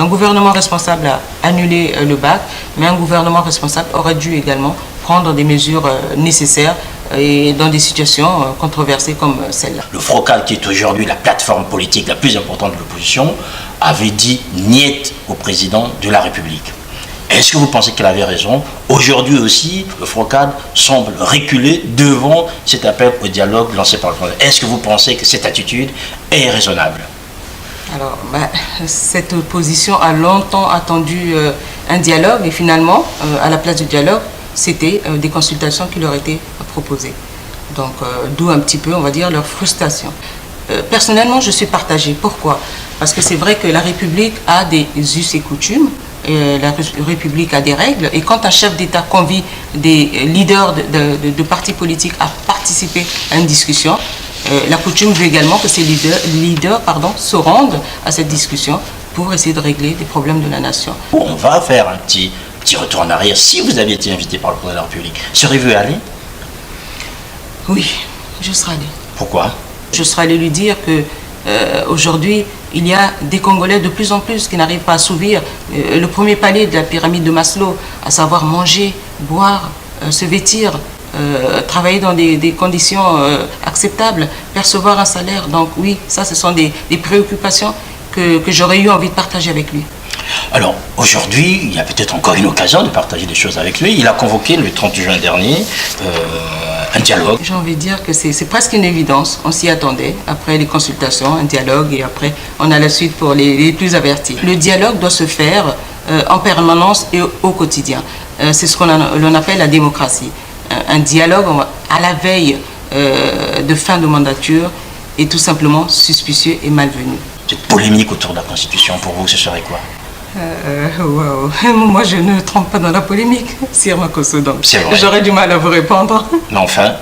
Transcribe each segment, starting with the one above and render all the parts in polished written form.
Un gouvernement responsable a annulé le bac, mais un gouvernement responsable aurait dû également prendre des mesures nécessaires et dans des situations controversées comme celle-là. Le FROCAD, qui est aujourd'hui la plateforme politique la plus importante de l'opposition, avait dit niet au président de la République. Est-ce que vous pensez qu'elle avait raison? Aujourd'hui aussi, le FROCAD semble reculer devant cet appel au dialogue lancé par le président. Est-ce que vous pensez que cette attitude est raisonnable? Alors, cette opposition a longtemps attendu un dialogue et finalement, à la place du dialogue, c'était des consultations qui leur étaient proposées. Donc, d'où un petit peu, on va dire, leur frustration. Personnellement, je suis partagée. Pourquoi? Parce que c'est vrai que la République a des us et coutumes, la République a des règles, et quand un chef d'État convie des leaders de partis politiques à participer à une discussion, la coutume veut également que ces leaders se rendent à cette discussion pour essayer de régler des problèmes de la nation. On va faire un petit retour en arrière. Si vous aviez été invité par le président de la République, seriez-vous allé? Oui, je serais allé. Pourquoi? Je serais allé lui dire que aujourd'hui, il y a des Congolais de plus en plus qui n'arrivent pas à assouvir le premier palier de la pyramide de Maslow, à savoir manger, boire, se vêtir, travailler dans des conditions acceptables, percevoir un salaire. Donc oui, ça ce sont des préoccupations que j'aurais eu envie de partager avec lui. Alors aujourd'hui, il y a peut-être encore une occasion de partager des choses avec lui. Il a convoqué le 30 juin dernier un dialogue. J'ai envie de dire que c'est presque une évidence. On s'y attendait. Après les consultations, un dialogue, et après on a la suite pour les plus avertis. Le dialogue doit se faire en permanence et au quotidien. C'est ce l'on appelle la démocratie. Un dialogue à la veille de fin de mandature est tout simplement suspicieux et malvenu. Cette polémique autour de la Constitution, pour vous, ce serait quoi? Wow. Moi, je ne trempe pas dans la polémique, Sir Makosso, donc j'aurais du mal à vous répondre. Mais enfin?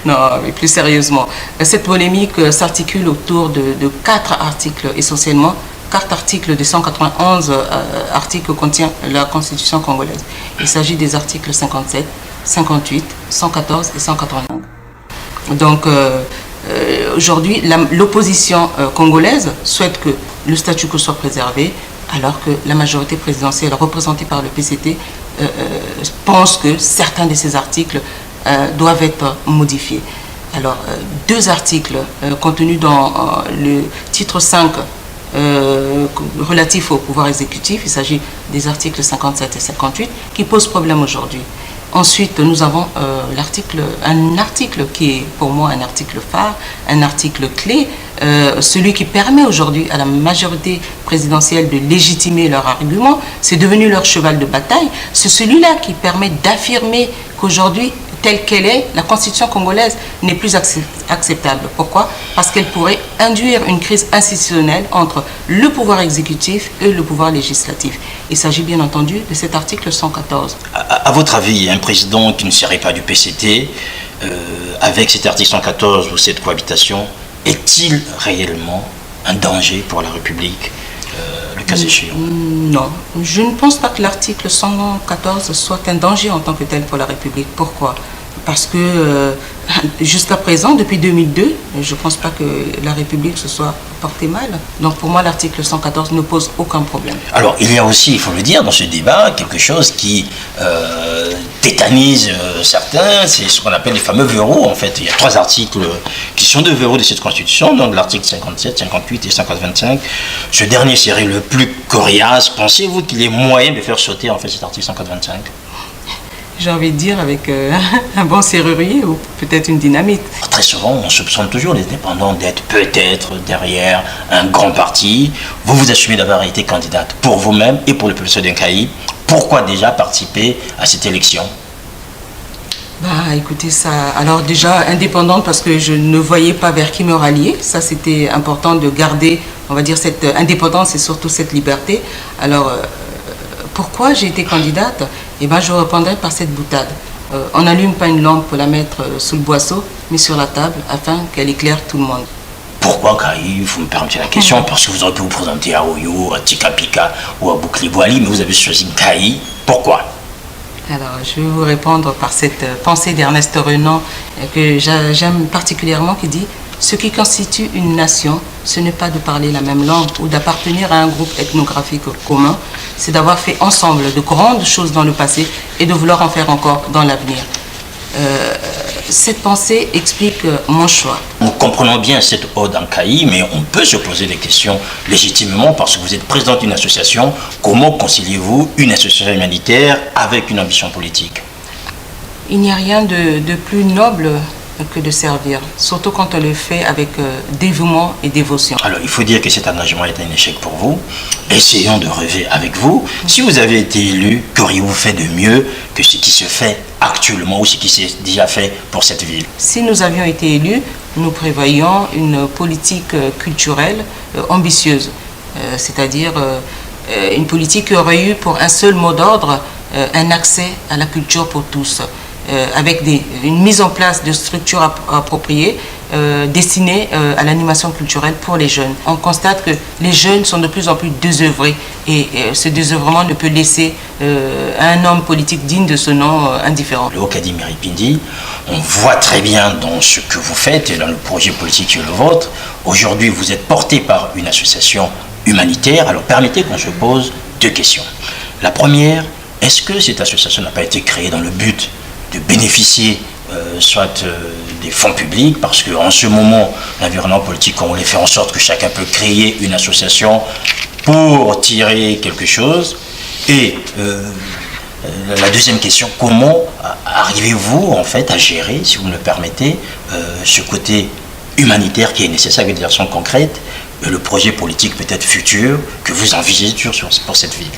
Non, mais plus sérieusement, cette polémique s'articule autour de 4 articles essentiellement. 4 articles des 191 articles que contient la Constitution congolaise. Il s'agit des articles 57, 58, 114 et 185. Donc, aujourd'hui, l'opposition congolaise souhaite que le statu quo soit préservé, alors que la majorité présidentielle représentée par le PCT pense que certains de ces articles doivent être modifiés. Alors, 2 articles contenus dans le titre 5 relatif au pouvoir exécutif, il s'agit des articles 57 et 58, qui posent problème aujourd'hui. Ensuite, nous avons un article qui est pour moi un article phare, un article clé, celui qui permet aujourd'hui à la majorité présidentielle de légitimer leurs arguments. C'est devenu leur cheval de bataille. C'est celui-là qui permet d'affirmer qu'aujourd'hui, telle qu'elle est, la Constitution congolaise n'est plus acceptable. Pourquoi? Parce qu'elle pourrait induire une crise institutionnelle entre le pouvoir exécutif et le pouvoir législatif. Il s'agit bien entendu de cet article 114. À votre avis, un président qui ne serait pas du PCT, avec cet article 114 ou cette cohabitation, est-il réellement un danger pour la République, le cas échéant? Non, je ne pense pas que l'article 114 soit un danger en tant que tel pour la République. Pourquoi? Parce que jusqu'à présent, depuis 2002, je ne pense pas que la République se soit portée mal. Donc pour moi, l'article 114 ne pose aucun problème. Alors il y a aussi, il faut le dire, dans ce débat, quelque chose qui tétanise certains, c'est ce qu'on appelle les fameux verrous. En fait, il y a 3 articles qui sont de verrous de cette Constitution, donc l'article 57, 58 et 185. Ce dernier serait le plus coriace. Pensez-vous qu'il y ait moyen de faire sauter en fait cet article 125? J'ai envie de dire avec un bon serrurier ou peut-être une dynamite. Très souvent, on soupçonne toujours les indépendants d'être peut-être derrière un grand parti. Vous assumez d'avoir été candidate pour vous-même et pour le peuple d'Incaï. Pourquoi déjà participer à cette élection? Écoutez, ça. Alors déjà, indépendante parce que je ne voyais pas vers qui me rallier. Ça, c'était important de garder, on va dire, cette indépendance et surtout cette liberté. Alors, pourquoi j'ai été candidate? Je répondrai par cette boutade. On n'allume pas une lampe pour la mettre sous le boisseau, mais sur la table, afin qu'elle éclaire tout le monde. Pourquoi Kaï? Vous me permettez la question, parce que vous auriez pu vous présenter à Oyo, à Tikapika ou à Boukli-Boali, mais vous avez choisi Kaï. Pourquoi? Alors, je vais vous répondre par cette pensée d'Ernest Renan que j'aime particulièrement, qui dit Ce qui constitue une nation, ce n'est pas de parler la même langue ou d'appartenir à un groupe ethnographique commun, c'est d'avoir fait ensemble de grandes choses dans le passé et de vouloir en faire encore dans l'avenir. Cette pensée explique mon choix. Nous comprenons bien cette ode en Kayi, mais on peut se poser des questions légitimement parce que vous êtes présidente d'une association. Comment conciliez-vous une association humanitaire avec une ambition politique? Il n'y a rien de plus noble que de servir, surtout quand on le fait avec dévouement et dévotion. Alors, il faut dire que cet engagement est un échec pour vous. Essayons de rêver avec vous. Si vous avez été élu, qu'auriez-vous fait de mieux que ce qui se fait actuellement ou ce qui s'est déjà fait pour cette ville? Si nous avions été élus, nous prévoyons une politique culturelle ambitieuse, c'est-à-dire une politique qui aurait eu pour un seul mot d'ordre un accès à la culture pour tous. Avec une mise en place de structures appropriées destinées à l'animation culturelle pour les jeunes. On constate que les jeunes sont de plus en plus désœuvrés et ce désœuvrement ne peut laisser un homme politique digne de ce nom indifférent. Le Okadi Miripindi, on voit très bien dans ce que vous faites et dans le projet politique qui est le vôtre. Aujourd'hui, vous êtes porté par une association humanitaire. Alors permettez qu'on se pose deux questions. La première, est-ce que cette association n'a pas été créée dans le but de bénéficier soit des fonds publics, parce qu'en ce moment, l'environnement politique, on voulait faire en sorte que chacun peut créer une association pour tirer quelque chose. Et la deuxième question, comment arrivez-vous en fait à gérer, si vous me le permettez, ce côté humanitaire qui est nécessaire avec des actions concrètes, le projet politique peut-être futur que vous envisagez pour cette ville?